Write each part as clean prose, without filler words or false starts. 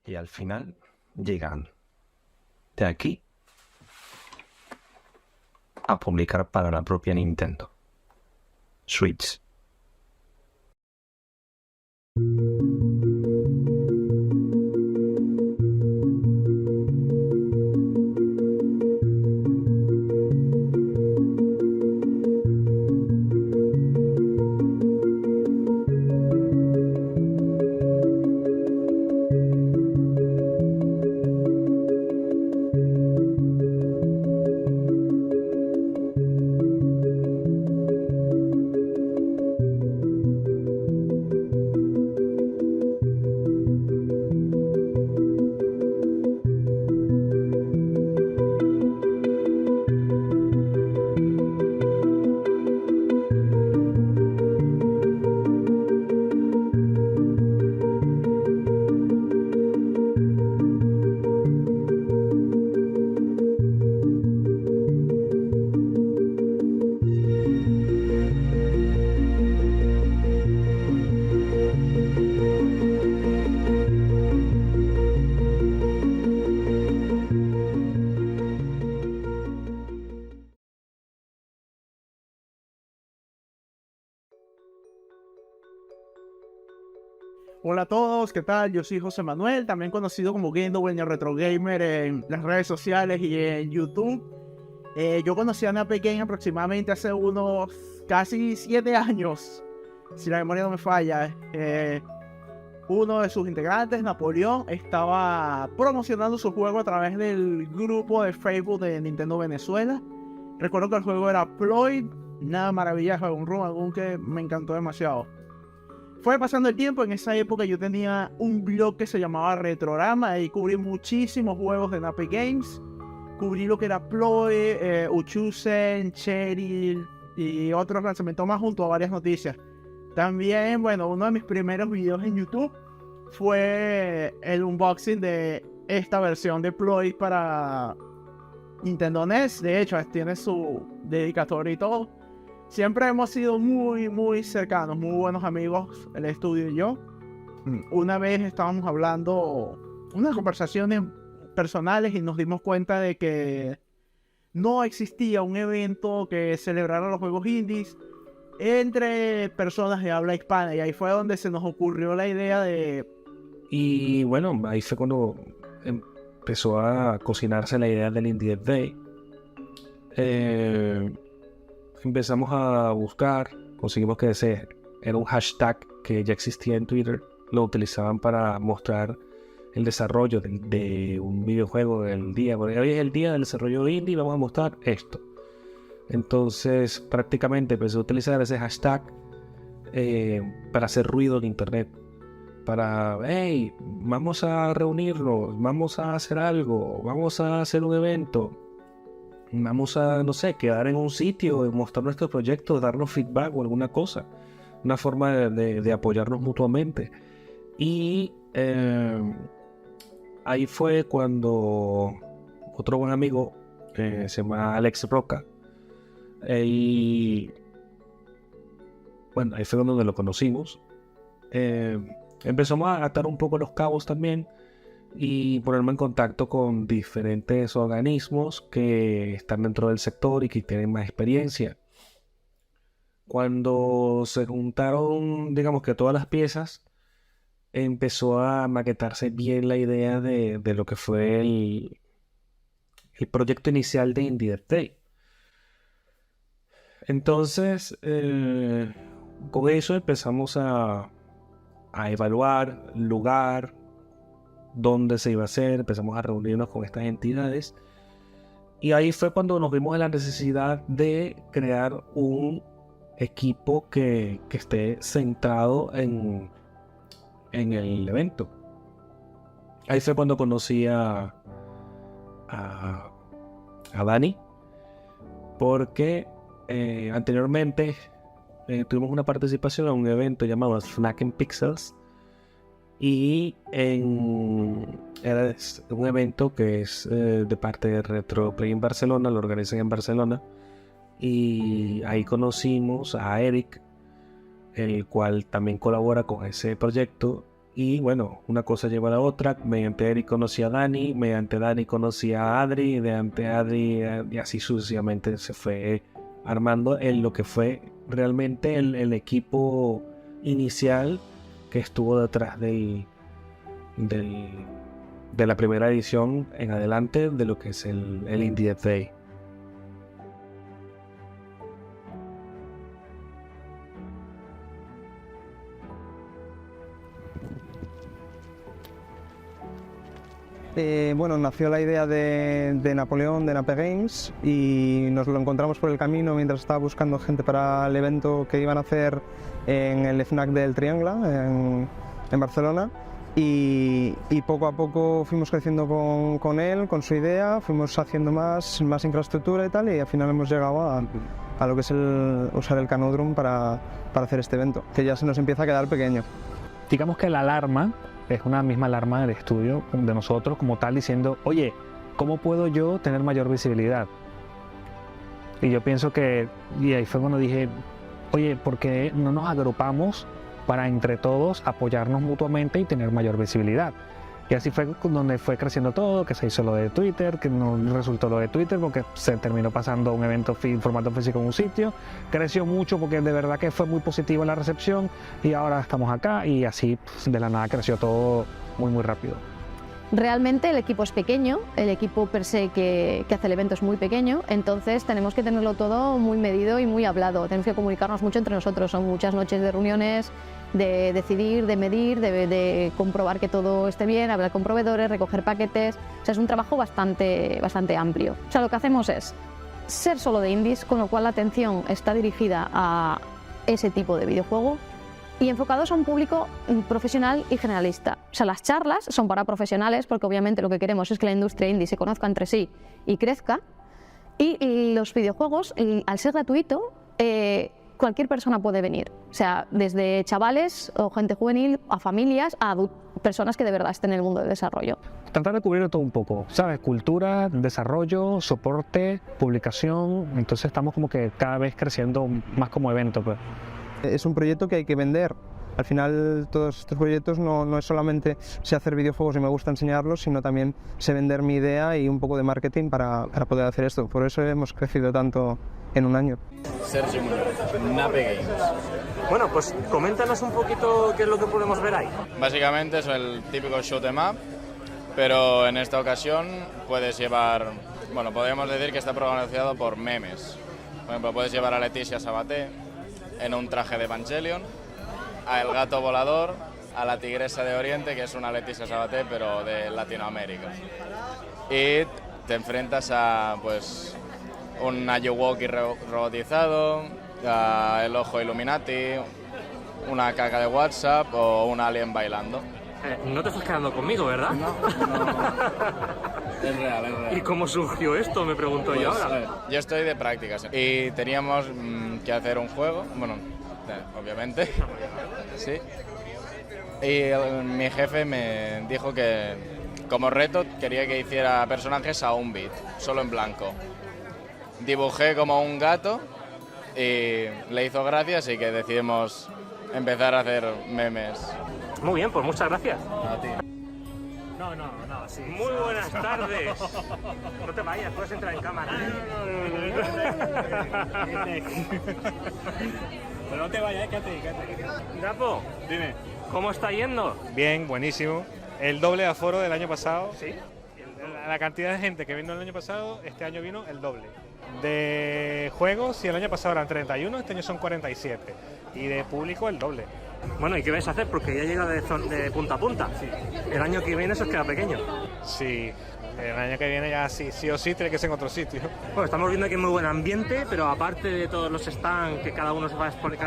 Y al final llegan de aquí a publicar para la propia Nintendo Switch. Hola a todos, ¿qué tal? Yo soy José Manuel, también conocido como Gendo el Retro Gamer en las redes sociales y en YouTube. Yo conocí a Nape Game aproximadamente hace unos casi 7 años, si la memoria no me falla. Uno de sus integrantes, Napoleón, estaba promocionando su juego a través del grupo de Facebook de Nintendo Venezuela. Recuerdo que el juego era Ploid, una maravilla, un run que me encantó demasiado. Fue pasando el tiempo, en esa época yo tenía un blog que se llamaba Retrorama y cubrí muchísimos juegos de Nape Games. Cubrí lo que era Ploy, Uchusen, Cheryl y otros lanzamientos más junto a varias noticias. También, bueno, uno de mis primeros videos en YouTube fue el unboxing de esta versión de Ploy para Nintendo NES. De hecho, tiene su dedicatoria y todo. Siempre hemos sido muy cercanos, muy buenos amigos, el estudio y yo. Una vez estábamos hablando, unas conversaciones personales y nos dimos cuenta de que no existía un evento que celebrara los juegos indies entre personas de habla hispana. Y ahí fue donde se nos ocurrió la idea de... Y bueno, ahí fue cuando empezó a cocinarse la idea del Indie Dev Day. Empezamos a buscar, conseguimos que ese era un hashtag que ya existía en Twitter, lo utilizaban para mostrar el desarrollo de un videojuego del día. Porque hoy es el día del desarrollo indie, vamos a mostrar esto. Entonces prácticamente empecé a utilizar ese hashtag para hacer ruido en internet. Para, hey, vamos a reunirnos, vamos a hacer algo, vamos a hacer un evento. Vamos a, no sé, quedar en un sitio, mostrar nuestros proyectos, darnos feedback o alguna cosa. Una forma de apoyarnos mutuamente. Y ahí fue cuando otro buen amigo, se llama Alex Roca, y bueno, ahí fue donde lo conocimos. Empezamos a atar un poco los cabos también y ponerme en contacto con diferentes organismos que están dentro del sector y que tienen más experiencia. Cuando se juntaron, digamos que todas las piezas, empezó a maquetarse bien la idea de lo que fue el proyecto inicial de Indie Dev Day. Entonces, con eso empezamos a evaluar lugar, dónde se iba a hacer, empezamos a reunirnos con estas entidades y ahí fue cuando nos vimos en la necesidad de crear un equipo que esté centrado en el evento. Ahí fue cuando conocí a Dani, porque anteriormente tuvimos una participación en un evento llamado Snack and Pixels. Y era un evento que es de parte de Retro Play en Barcelona, lo organizan en Barcelona. Y ahí conocimos a Eric, el cual también colabora con ese proyecto. Y bueno, una cosa lleva a la otra. Mediante Eric conocí a Dani, mediante Dani conocí a Adri, y mediante Adri y así sucesivamente se fue armando en lo que fue realmente el equipo inicial que estuvo detrás de la primera edición en adelante de lo que es el Indie Dev Day. Bueno, nació la idea de Napoleón, de Nape Games, y nos lo encontramos por el camino mientras estaba buscando gente para el evento que iban a hacer en el FNAC del Triangla, en Barcelona, y poco a poco fuimos creciendo con él, con su idea, fuimos haciendo más infraestructura y tal, y al final hemos llegado a lo que es usar el Canodrum para hacer este evento, que ya se nos empieza a quedar pequeño. Digamos que la alarma es una misma alarma del estudio de nosotros como tal, diciendo, oye, ¿cómo puedo yo tener mayor visibilidad? Y yo pienso que, y ahí fue cuando dije, oye, ¿por qué no nos agrupamos para entre todos apoyarnos mutuamente y tener mayor visibilidad? Y así fue donde fue creciendo todo, que se hizo lo de Twitter, que no resultó lo de Twitter porque se terminó pasando un evento en formato físico en un sitio. Creció mucho porque de verdad que fue muy positiva la recepción y ahora estamos acá y así de la nada creció todo muy rápido. Realmente el equipo es pequeño, el equipo per se que hace el evento es muy pequeño, entonces tenemos que tenerlo todo muy medido y muy hablado, tenemos que comunicarnos mucho entre nosotros, son muchas noches de reuniones, de decidir, de medir, de comprobar que todo esté bien, hablar con proveedores, recoger paquetes, o sea, es un trabajo bastante amplio. O sea, lo que hacemos es ser solo de indies, con lo cual la atención está dirigida a ese tipo de videojuego y enfocados a un público profesional y generalista. O sea, las charlas son para profesionales porque obviamente lo que queremos es que la industria indie se conozca entre sí y crezca. Y los videojuegos, al ser gratuito, cualquier persona puede venir. O sea, desde chavales o gente juvenil a familias, a personas que de verdad estén en el mundo del desarrollo. Tratar de cubrir todo un poco, ¿sabes? Cultura, desarrollo, soporte, publicación. Entonces estamos como que cada vez creciendo más como evento, pues. Es un proyecto que hay que vender. Al final todos estos proyectos no es solamente sé hacer videojuegos y me gusta enseñarlos, sino también sé vender mi idea y un poco de marketing para poder hacer esto. Por eso hemos crecido tanto en un año. Sergio Muñoz, Nape Games. Bueno, pues coméntanos un poquito qué es lo que podemos ver ahí. Básicamente es el típico shoot 'em up, pero en esta ocasión puedes llevar, bueno, podríamos decir que está pronunciado por memes. Por ejemplo, puedes llevar a Leticia Sabaté en un traje de Evangelion, a El Gato Volador, a la Tigresa de Oriente, que es una Leticia Sabaté, pero de Latinoamérica. Y te enfrentas a, pues, un Ayuwoki robotizado, a el Ojo Illuminati, una caca de WhatsApp o un alien bailando. No te estás quedando conmigo, ¿verdad? No. Es real. ¿Y cómo surgió esto? Me pregunto yo ahora. Yo estoy de prácticas y teníamos que hacer un juego, bueno, obviamente, sí. Y mi jefe me dijo que como reto quería que hiciera personajes a un bit, solo en blanco. Dibujé como un gato y le hizo gracia, así que decidimos empezar a hacer memes. Muy bien, pues muchas gracias. A ti. No, sí. Muy buenas tardes. No te vayas, puedes entrar en cámara. Pero no te vayas, quédate. Gapo, Dime. ¿cómo está yendo? Bien, buenísimo. El doble de aforo del año pasado. Sí. La cantidad de gente que vino el año pasado, este año vino el doble. De juegos, si el año pasado eran 31, este año son 47. Y de público el doble. Bueno, ¿y qué vais a hacer? Porque ya llega de punta a punta. Sí. El año que viene eso os queda pequeño. Sí, el año que viene ya sí o sí tiene que ser en otro sitio. Bueno, estamos viendo aquí muy buen ambiente, pero aparte de todos los stands que cada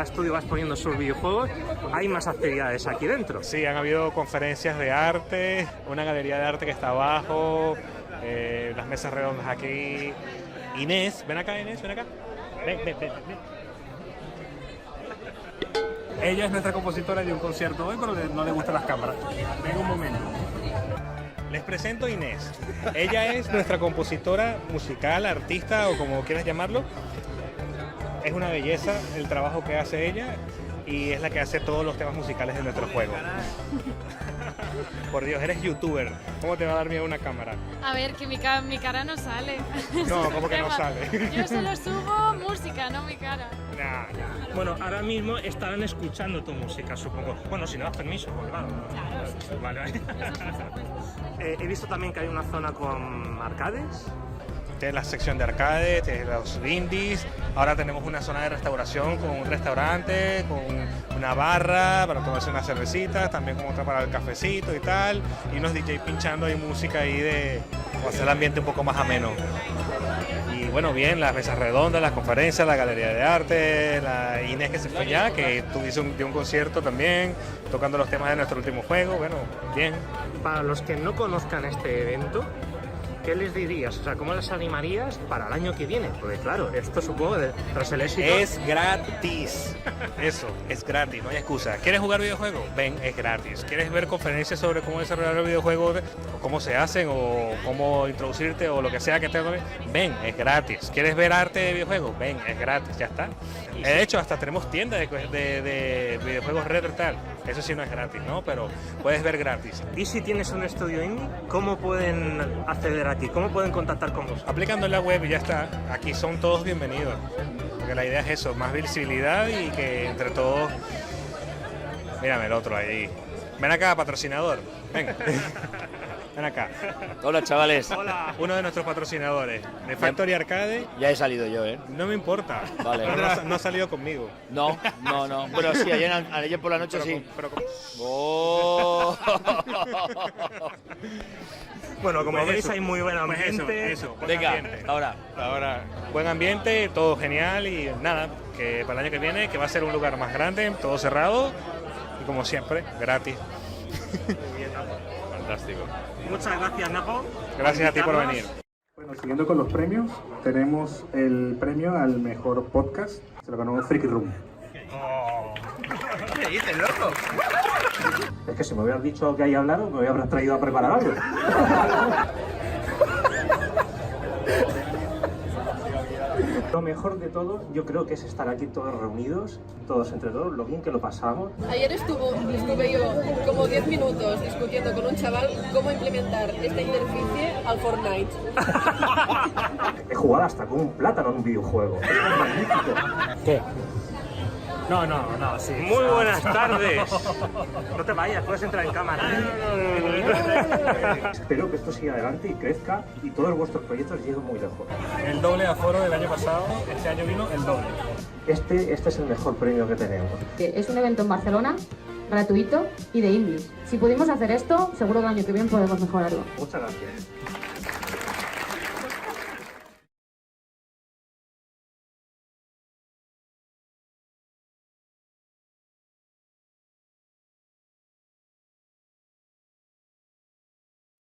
estudio va exponiendo sus videojuegos, hay más actividades aquí dentro. Sí, han habido conferencias de arte, una galería de arte que está abajo, las mesas redondas aquí. Inés, ven acá Inés, ven acá. Ven. Ella es nuestra compositora de un concierto hoy, pero no le gustan las cámaras. Venga un momento. Les presento a Inés. Ella es nuestra compositora musical, artista o como quieras llamarlo. Es una belleza el trabajo que hace ella. y es la que hace todos los temas musicales de nuestro juego. Por Dios, eres youtuber. ¿Cómo te va a dar miedo una cámara? A ver, que mi cara no sale. No, ¿cómo que no sale? Yo solo subo música, no mi cara. Nah. Bueno, ahora mismo estarán escuchando tu música, supongo. Bueno, si no das permiso, pues claro. Vale. He visto también que hay una zona con arcades. Tienes la sección de arcade, tienes los indies. Ahora tenemos una zona de restauración con un restaurante, con una barra para tomarse unas cervecitas, también como otra para el cafecito y tal. Y unos DJ pinchando ahí música ahí de hacer el ambiente un poco más ameno. Y bueno, bien, las mesas redondas, las conferencias, la galería de arte, la Inés que se fue ya, que dio un concierto también, tocando los temas de nuestro último juego. Bueno, bien. Para los que no conozcan este evento, ¿qué les dirías? O sea, ¿cómo les animarías para el año que viene? Porque claro, esto supongo, tras el éxito... Es gratis. Eso, es gratis, no hay excusa. ¿Quieres jugar videojuegos? Ven, es gratis. ¿Quieres ver conferencias sobre cómo desarrollar el videojuego, o cómo se hacen, o cómo introducirte, o lo que sea que te hagan? Ven, es gratis. ¿Quieres ver arte de videojuegos? Ven, es gratis, ya está. De hecho, hasta tenemos tiendas de videojuegos retro y tal. Eso sí no es gratis, ¿no? Pero puedes ver gratis. Y si tienes un estudio indie, ¿cómo pueden acceder aquí? ¿Cómo pueden contactar con vosotros? Aplicando en la web y ya está. Aquí son todos bienvenidos. Porque la idea es eso, más visibilidad y que entre todos... Mírame el otro ahí. Ven acá, patrocinador. Ven. Ven acá. Hola, chavales. Hola. Uno de nuestros patrocinadores, de Factory Arcade. Ya he salido yo, ¿eh? No me importa. Vale. No ha salido conmigo. No. Bueno, sí, ayer por la noche Pero sí. Oh. Bueno, como Pues veis eso. hay muy buen Pues ambiente. eso, buen Venga, ambiente. ahora. Buen ambiente, todo genial y nada, que para el año que viene, que va a ser un lugar más grande, todo cerrado y como siempre, gratis. Fantástico. Muchas gracias, Napo. Gracias a ti por venir. Bueno, siguiendo con los premios, tenemos el premio al mejor podcast, se lo ganó Freaky Room. ¿Qué dices, loco? Es que si me hubieras dicho que hay hablado, me hubieras traído a preparar algo. Lo mejor de todo, yo creo que es estar aquí todos reunidos, todos entre todos, lo bien que lo pasamos. Ayer estuve yo como 10 minutos discutiendo con un chaval cómo implementar esta interficie al Fortnite. He jugado hasta con un plátano en un videojuego. Es magnífico. ¿Qué? No, sí. Muy buenas tardes. No te vayas, puedes entrar en cámara. Espero que esto siga adelante y crezca y todos vuestros proyectos lleguen muy lejos. El doble aforo del año pasado, este año vino el doble. Este es el mejor premio que tenemos. Es un evento en Barcelona, gratuito y de indies. Si pudimos hacer esto, seguro que el año que viene podemos mejorarlo. Muchas gracias.